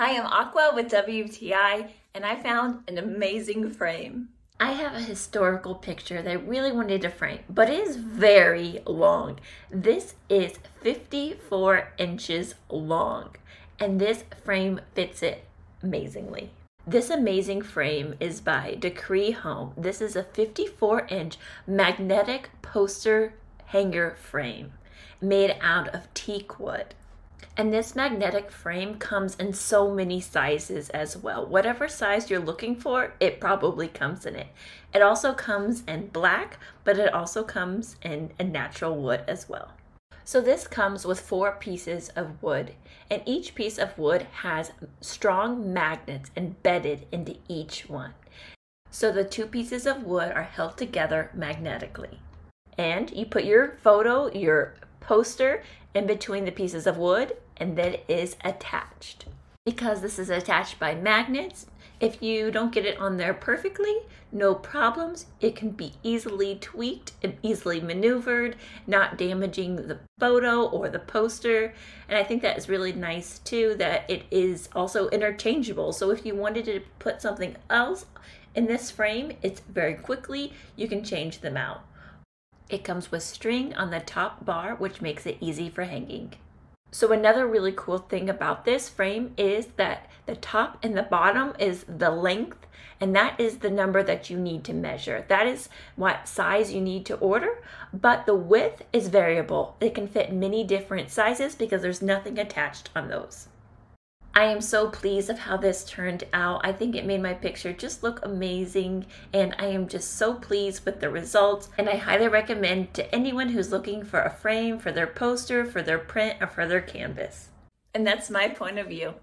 Hi, I'm Aqua with WTI, and I found an amazing frame. I have a historical picture that I really wanted to frame, but it is very long. This is 54 inches long, and this frame fits it amazingly. This amazing frame is by DACRI Home. This is a 54-inch magnetic poster hanger frame made out of teak wood. And this magnetic frame comes in so many sizes as well. Whatever size you're looking for, it probably comes in it. It also comes in black, but it also comes in a natural wood as well. So this comes with 4 pieces of wood, and each piece of wood has strong magnets embedded into each one. So the 2 pieces of wood are held together magnetically. And you put your photo, your poster, in between the pieces of wood, and then it is attached. Because this is attached by magnets, if you don't get it on there perfectly, no problems. It can be easily tweaked and easily maneuvered, not damaging the photo or the poster. And I think that is really nice too, that it is also interchangeable. So if you wanted to put something else in this frame, it's very quickly, you can change them out. It comes with string on the top bar, which makes it easy for hanging. So another really cool thing about this frame is that the top and the bottom is the length, and that is the number that you need to measure. That is what size you need to order, but the width is variable. It can fit many different sizes because there's nothing attached on those. I am so pleased of how this turned out. I think it made my picture just look amazing, and I am just so pleased with the results, and I highly recommend to anyone who's looking for a frame for their poster, for their print, or for their canvas. And that's my point of view.